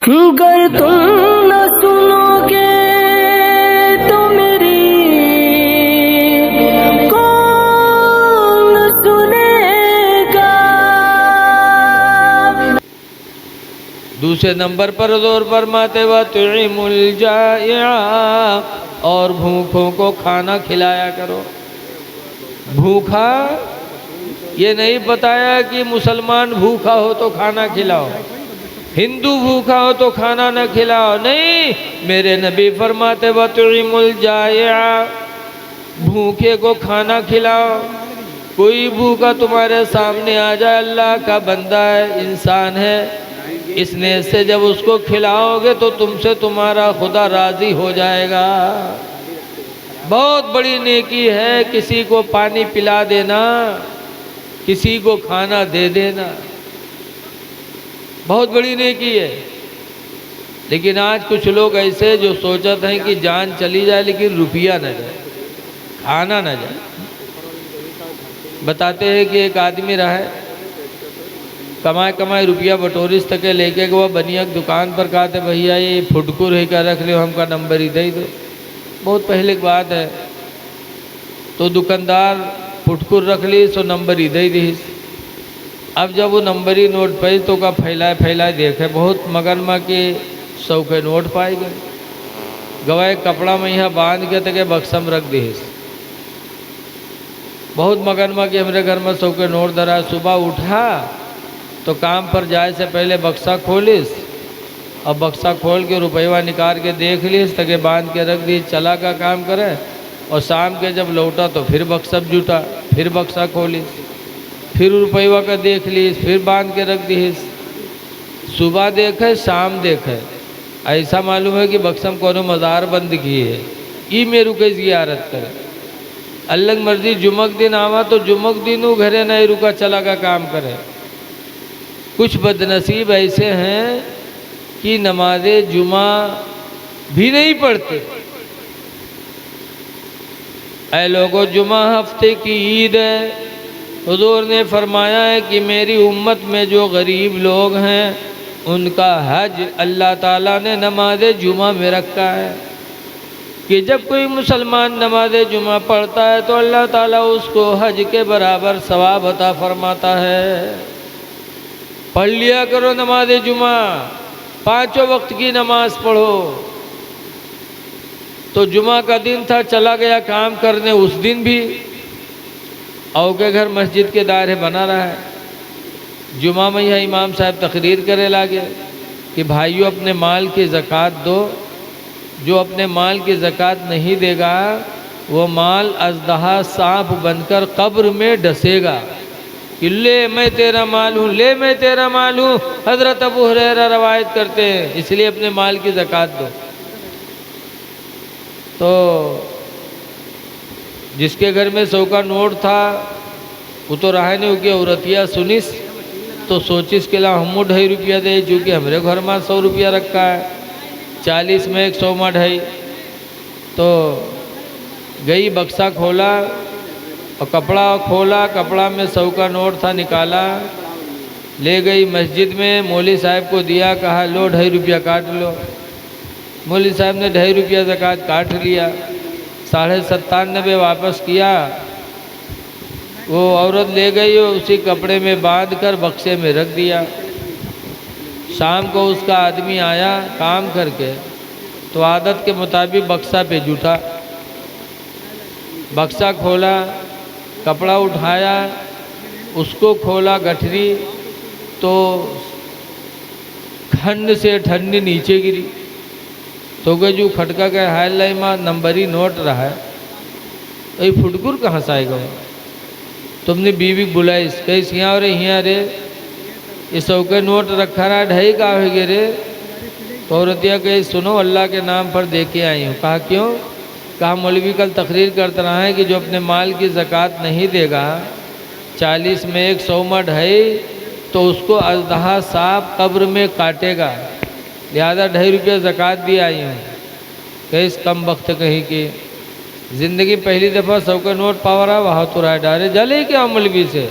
गर तुम न सुनोगे तो मेरी कौन सुनेगा। दूसरे नंबर पर जोर फरमाते व तुइमुल जाइआ, और भूखों को खाना खिलाया करो। भूखा ये नहीं बताया कि मुसलमान भूखा हो तो खाना खिलाओ, हिंदू भूखा हो तो खाना न खिलाओ, नहीं। मेरे नबी फरमाते व तुइमुल जाइआ, भूखे को खाना खिलाओ। कोई भूखा तुम्हारे सामने आ जाए, अल्लाह का बंदा है, इंसान है, इस नीयत से जब उसको खिलाओगे तो तुमसे तुम्हारा खुदा राजी हो जाएगा। बहुत बड़ी नेकी है किसी को पानी पिला देना, किसी को खाना दे देना, बहुत बड़ी नेकी है। लेकिन आज कुछ लोग ऐसे जो सोचते हैं कि जान चली जाए लेकिन रुपया न जाए, खाना न जाए। बताते हैं कि एक आदमी रहा है, कमाए कमाए रुपया बटोरिस तक लेके गया बनिया की दुकान पर, कहा थे भैया ये फुटकुर है का रख लो, हमका नंबर ही दे दो। बहुत पहले की बात है। तो दुकानदार फुटकुर रख ली सो नंबर ही दे दी। अब जब वो नंबरी नोट पे तो का फैलाए फैलाए देखे, बहुत मगनमा के 100 के नोट पाए गए। गवाए कपड़ा में यहाँ बांध के तक बक्सम रख दी। बहुत मगनमा के हमारे घर में 100 के नोट धरा। सुबह उठा तो काम पर जाए से पहले बक्सा खोलिस, और बक्सा खोल के रुपया निकाल के देख लीस तक बांध के रख दी, चला का काम करे। और शाम के जब लौटा तो फिर बक्सा जुटा, फिर बक्सा खोलिस, फिर रुपया का देख लीस, फिर बांध के रख दी। सुबह देखे शाम देखे, ऐसा मालूम है कि बक्सम कोनो मज़ार बंद की है, ये मेरू के ज़ियारत करे। अल्लाह मर्जी जुमक दिन आवा तो जुमक दिन वो घरे नहीं रुका, चला का काम करे। कुछ बदनसीब ऐसे हैं कि नमाज जुमा भी नहीं पढ़ते। ऐ लोगों, जुमा हफ्ते की ईद है। हुजूर ने फरमाया है कि मेरी उम्मत में जो गरीब लोग हैं उनका हज अल्लाह ताला ने नमाज जुमा में रखा है, कि जब कोई मुसलमान नमाज जुमा पढ़ता है तो अल्लाह ताला उसको हज के बराबर सवाब अता फरमाता है। पढ़ लिया करो नमाज जुमा, 5 वक्त की नमाज पढ़ो। तो जुमा का दिन था, चला गया काम करने, उस दिन भी आओ के घर मस्जिद के दायरे बना रहा है। जुमा में यह इमाम साहब तकरीर करे लागे कि भाइयों अपने माल की ज़कात दो, जो अपने माल की ज़कात नहीं देगा वो माल अज़दहा सांप बनकर कब्र में डसेगा कि ले मैं तेरा माल हूँ, ले मैं तेरा माल हूँ। हज़रत अबू हुरैरा रवायत करते हैं, इसलिए अपने माल की ज़कात दो। तो जिसके घर में 100 का नोट था वो तो रहा नहीं, उसकी औरतिया सुनिस तो सोचिस के ला हम 2.5 रुपया दे, चूँकि हमारे घर में 100 रुपया रखा है, 40 में 100 में 2.5। तो गई बक्सा खोला और कपड़ा खोला, कपड़ा में 100 का नोट था, निकाला, ले गई मस्जिद में, मौलवी साहब को दिया, कहा लो 2.5 रुपया काट लो। मौलवी साहब ने 2.5 रुपया ज़कात काट लिया, 97.5 वापस किया। वो औरत ले गई और उसी कपड़े में बांध कर बक्से में रख दिया। शाम को उसका आदमी आया काम करके, तो आदत के मुताबिक बक्सा पे जुटा, बक्सा खोला, कपड़ा उठाया, उसको खोला गठरी, तो खंड से ठंडी नीचे गिरी। तो गए जो खटका गए, हाय लाई माँ नंबरी नोट रहा है, तो ये फुटकुर कहाँ से आएगा। तुमने बीवी बुलाई, कैसे यहाँ रे, यहाँ रे ये 100 के नोट रखा रहा, 2.5 का हो गए रे। तो औरतिया कही सुनो अल्लाह के नाम पर दे के आई हूँ। कहा क्यों? कहा मौलवी कल तकरीर करता रहा है कि जो अपने माल की ज़कात नहीं देगा, 40 में 1, 100 में 2.5, तो उसको अज़दहा सांप कब्र में काटेगा, लिहाजा 2.5 रुपया ज़कात भी आई हूँ। कैस कम वक्त कहीं की ज़िंदगी पहली दफ़ा 100 का नोट पावा रहा, वहाँ तो राय डाले जले क्या मौलवी से।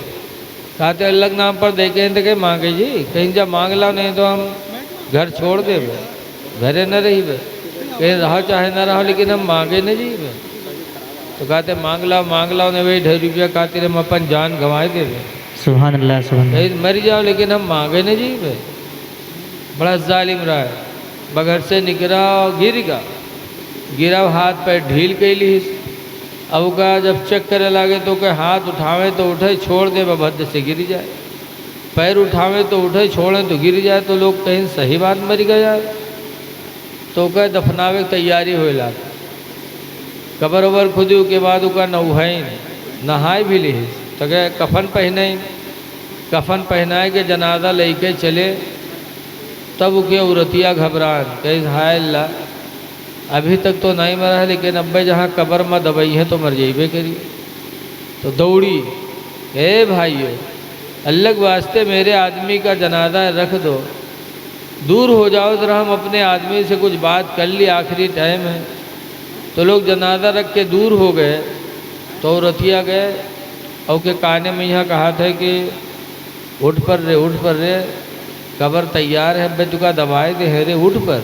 कहते अल्लाह के नाम पर देखे तो कहीं मांगे जी, कहीं जब मांग ला नहीं तो हम घर छोड़ दे बे, घरे न रही बे, कहीं रहो चाहे न रहो, लेकिन हम मांगे न जी बे। तो कहते मांग लाओ ने वही 2.5 रुपया खातिर हम अपन जान गंवाए देवे, सुभान अल्लाह सुभान अल्लाह। कहीं मर जाओ लेकिन हम मांगे न जी बे। बड़ा जालिम रहा है, बगैर से निकला गिरा हाथ पैर ढील कैली। अब का जब चेक करे लागे तो कह हाथ उठावे तो उठे, छोड़ दे भद्र से गिर जाए, पैर उठावे तो उठे, छोड़े तो गिर जाए, तो लोग कहीं सही बात मर गया। तो कह दफनावे की तैयारी हो ला, कबर उबर खुदी के बाद उका नौहाइन नहाए भी ली, तो कह कफन पहनाए के जनाजा लेके चले। तब उके औरतिया घबरान, कहीं हाय अल्लाह अभी तक तो नहीं मरा है, लेकिन अब्बे जहाँ कब्र में दबाई है तो मर जाइबे करिए। तो दौड़ी, ए भाइयों अल्लाह के वास्ते मेरे आदमी का जनाजा रख दो, दूर हो जाओ जरा, हम अपने आदमी से कुछ बात कर ली, आखिरी टाइम है। तो लोग जनाजा रख के दूर हो गए। तो औरतिया गए और के काने में यहाँ कहा था कि उठ पर रे कब्र तैयार है, अब्बे तुका दबाए दे है रे, उठ पर।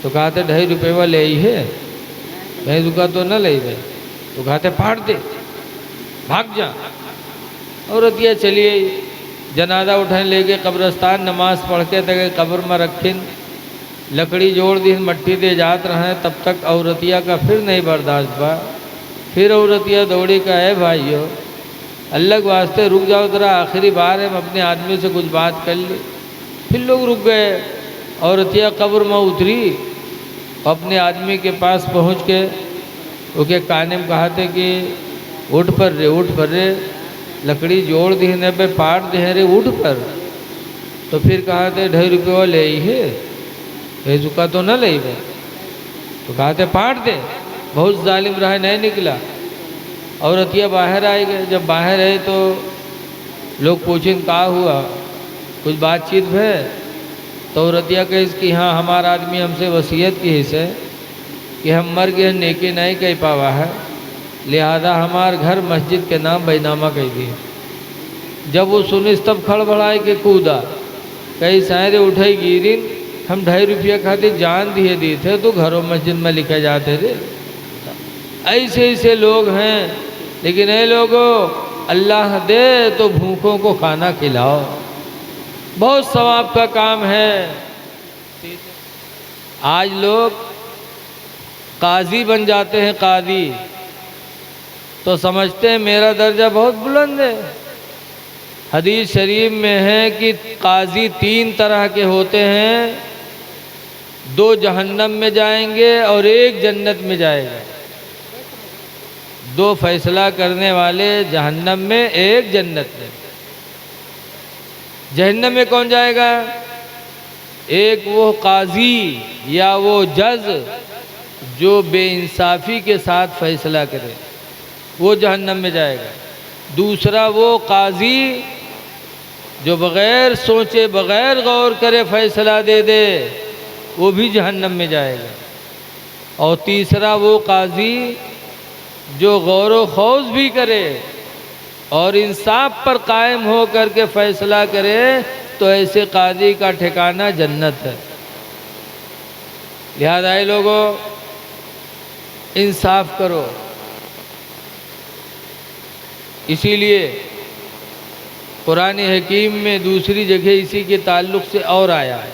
तो कहते 2.5 रुपये ले आई है, कहीं दुका तो न ले गए। तो कहते फाड़ दे, भाग जा। औरतिया चलिए जनाजा उठाने लेके कब्रस्तान, नमाज पढ़ के तक कब्र में रखिन, लकड़ी जोड़ दी, मट्टी दे जात रहे। तब तक औरतिया का फिर नहीं बर्दाश्त बा, फिर औरतिया दौड़ी का है भाइयों अल्लाह के वास्ते रुक जाओ जरा, आखिरी बार है, हम अपने आदमी से कुछ बात कर ली। फिर लोग रुक गए। औरतिया कब्र में उतरी, अपने आदमी के पास पहुंच के उसके काने में कहा थे कि उठ पर रे, लकड़ी जोड़ दी ने पे पाट दे रे, उठ पर। तो फिर कहा थे 2.5 रुपये ले आई है, चुका तो न ले। तो कहा थे पाट दे, बहुत जालिम रहा, नहीं निकला। औरतिया बाहर आए गए। जब बाहर आए तो लोग पूछें का हुआ, कुछ बातचीत है। तो औरतिया कहे कि हाँ हमारा आदमी हमसे वसीयत की हिस्से कि हम मर गए, नेकी नहीं कह पावा है, लिहाजा हमार घर मस्जिद के नाम बैनामा कह दिए। जब वो सुनिस तब खड़बड़ाए के कूदा, कई सारे उठे गिरिन, हम 2.5 रुपया खातिर जान दिए थे तो घरों मस्जिद में लिखे जाते थे। ऐसे लोग हैं। लेकिन ये लोगों अल्लाह दे तो भूखों को खाना खिलाओ, बहुत सवाब का काम है। आज लोग काजी बन जाते हैं, काजी तो समझते हैं मेरा दर्जा बहुत बुलंद है। हदीस शरीफ में है कि काजी 3 तरह के होते हैं, 2 जहन्नम में जाएंगे और 1 जन्नत में जाएगा। 2 फैसला करने वाले जहन्नम में, 1 जन्नत में। जहन्नम में कौन जाएगा? एक वो काजी या वो जज जो बेइंसाफ़ी के साथ फैसला करे, वो जहन्नम में जाएगा। दूसरा वो काजी जो बग़ैर सोचे बग़ैर गौर करे फैसला दे दे, वो भी जहन्नम में जाएगा। और तीसरा वो काजी जो गौर व खौज भी करे और इंसाफ पर कायम हो करके फैसला करे, तो ऐसे काजी का ठिकाना जन्नत है। लिहाजा ये लोगों इंसाफ करो। इसीलिए कुरान हकीम में दूसरी जगह इसी के ताल्लुक़ से और आया है।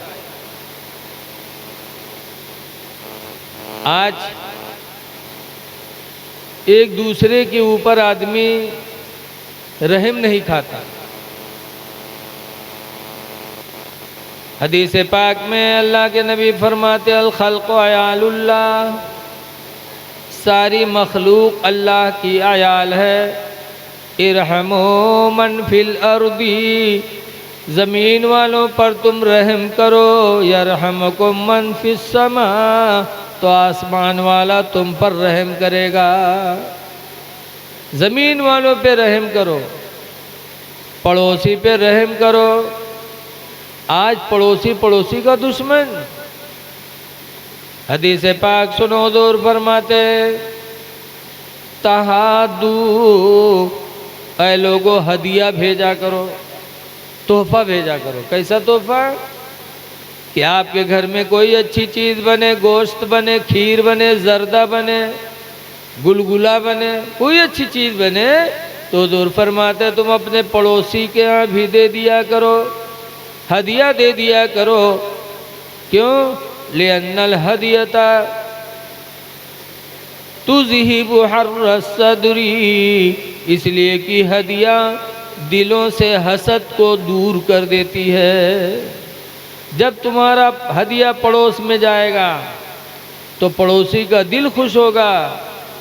आज एक दूसरे के ऊपर आदमी रहम नहीं खाता। हदीस पाक में अल्लाह के नबी फरमाते अल खल्क़ु अयालुल्लाह, सारी मखलूक अल्लाह की अयाल है। इरहमो मन फिल अर्दी, ज़मीन वालों पर तुम रहम करो। यरहमकुम मन फिस समा, तो आसमान वाला तुम पर रहम करेगा। ज़मीन वालों पे रहम करो, पड़ोसी पे रहम करो। आज पड़ोसी का दुश्मन। हदीस पाक सुनो, हुज़ूर फरमाते तहादू, ऐ लोगों हदिया भेजा करो, तोहफा भेजा करो। कैसा तोहफा? कि आपके घर में कोई अच्छी चीज़ बने, गोश्त बने, खीर बने, जर्दा बने, गुलगुला बने, कोई अच्छी चीज़ बने तो हुजूर फरमाते तुम अपने पड़ोसी के यहाँ भी दे दिया करो, हदिया दे दिया करो। क्यों? लिअन्नल हदियता तुज़हिबु हर्र सदरी, इसलिए कि हदिया दिलों से हसद को दूर कर देती है। जब तुम्हारा हदिया पड़ोस में जाएगा तो पड़ोसी का दिल खुश होगा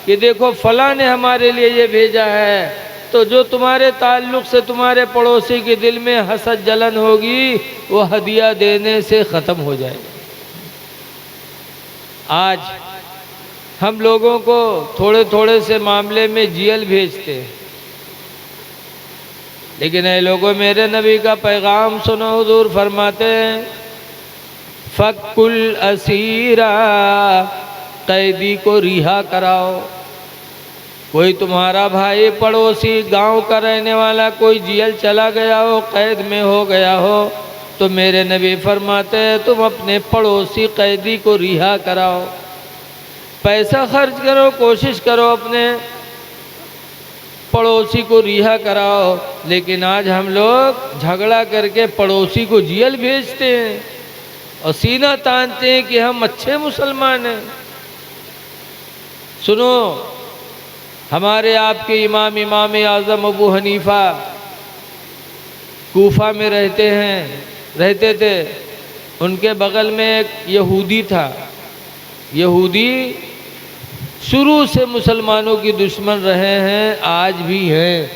कि देखो फलां ने हमारे लिए ये भेजा है। तो जो तुम्हारे ताल्लुक़ से तुम्हारे पड़ोसी के दिल में हसद जलन होगी वो हदिया देने से ख़त्म हो जाएगी। आज हम लोगों को थोड़े थोड़े से मामले में जीएल भेजते हैं, लेकिन ऐ लोगों मेरे नबी का पैगाम सुनो। हुजूर फरमाते हैं फ़क्कुल असीरा, कैदी को रिहा कराओ। कोई तुम्हारा भाई पड़ोसी गांव का रहने वाला कोई जेल चला गया हो, कैद में हो गया हो, तो मेरे नबी फरमाते हैं तुम अपने पड़ोसी कैदी को रिहा कराओ। पैसा खर्च करो, कोशिश करो अपने पड़ोसी को रिहा कराओ। लेकिन आज हम लोग झगड़ा करके पड़ोसी को जेल भेजते हैं और सीना तानते हैं कि हम अच्छे मुसलमान हैं। सुनो, हमारे आपके इमाम आज़म अबू हनीफ़ा कूफा में रहते थे। उनके बगल में एक यहूदी था। यहूदी शुरू से मुसलमानों की दुश्मन रहे हैं, आज भी हैं।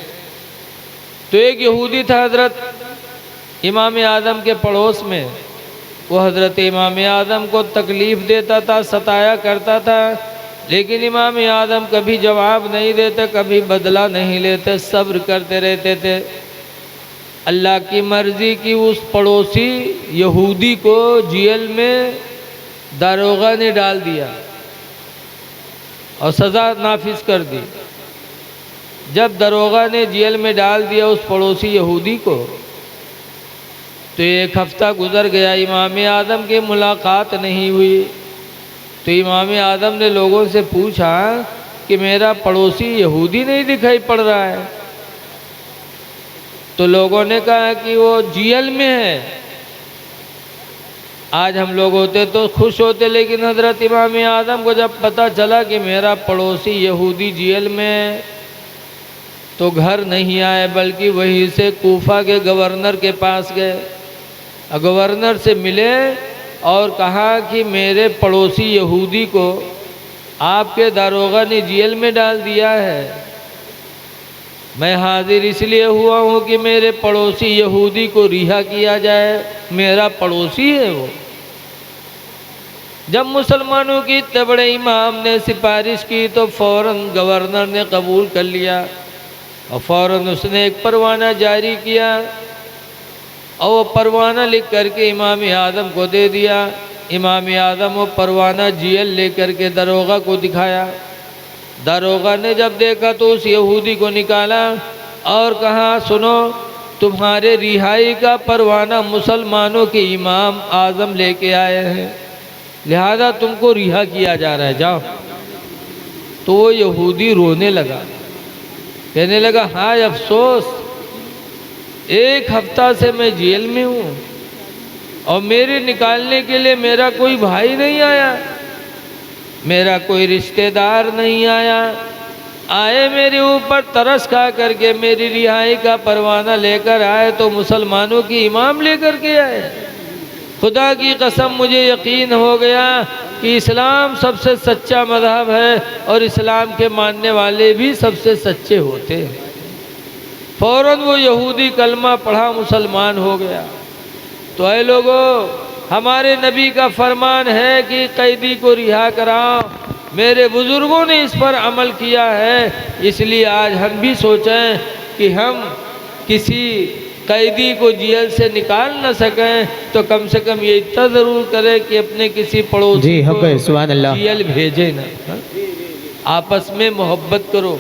तो एक यहूदी था हज़रत इमाम आज़म के पड़ोस में। वो हज़रत इमाम आज़म को तकलीफ़ देता था, सताया करता था, लेकिन इमाम आज़म कभी जवाब नहीं देते, कभी बदला नहीं लेते, सब्र करते रहते थे। अल्लाह की मर्ज़ी की उस पड़ोसी यहूदी को जेल में दारोगा ने डाल दिया और सज़ा नाफिज कर दी। जब दरोगा ने जेल में डाल दिया उस पड़ोसी यहूदी को, तो एक हफ्ता गुजर गया, इमाम आज़म की मुलाकात नहीं हुई। तो इमाम आज़म ने लोगों से पूछा कि मेरा पड़ोसी यहूदी नहीं दिखाई पड़ रहा है। तो लोगों ने कहा कि वो जेल में है। आज हम लोग होते तो खुश होते, लेकिन हज़रत इमाम आज़म को जब पता चला कि मेरा पड़ोसी यहूदी जेल में, तो घर नहीं आए, बल्कि वहीं से कूफा के गवर्नर के पास गए। गवर्नर से मिले और कहा कि मेरे पड़ोसी यहूदी को आपके दारोगा ने जेल में डाल दिया है। मैं हाजिर इसलिए हुआ हूँ कि मेरे पड़ोसी यहूदी को रिहा किया जाए, मेरा पड़ोसी है वो। जब मुसलमानों की इतने बड़े इमाम ने सिफारिश की तो फ़ौरन गवर्नर ने कबूल कर लिया और फ़ौरन उसने एक परवाना जारी किया और वो परवाना लिख करके इमाम आज़म को दे दिया। इमाम आज़म वो परवाना जेल लेकर के दरोगा को दिखाया। दरोगा ने जब देखा तो उस यहूदी को निकाला और कहा सुनो, तुम्हारे रिहाई का परवाना मुसलमानों के इमाम आज़म लेके आए हैं, लिहाजा तुमको रिहा किया जा रहा है, जाओ। तो वो यहूदी रोने लगा, कहने लगा हाय अफसोस, एक हफ्ता से मैं जेल में हूँ और मेरे निकालने के लिए मेरा कोई भाई नहीं आया, मेरा कोई रिश्तेदार नहीं आया। आए मेरे ऊपर तरस खा करके मेरी रिहाई का परवाना लेकर आए तो मुसलमानों की इमाम लेकर के आए। खुदा की कसम मुझे यकीन हो गया कि इस्लाम सबसे सच्चा मज़हब है और इस्लाम के मानने वाले भी सबसे सच्चे होते हैं। फ़ौरन वो यहूदी कलमा पढ़ा, मुसलमान हो गया। तो ऐ लोगों, हमारे नबी का फरमान है कि कैदी को रिहा कराओ। मेरे बुज़ुर्गों ने इस पर अमल किया है, इसलिए आज हम भी सोचें कि हम किसी कैदी को जेल से निकाल न सकें तो कम से कम ये इतना ज़रूर करें कि अपने किसी पड़ोसी को जेल भेजें ना। आपस में मोहब्बत करो।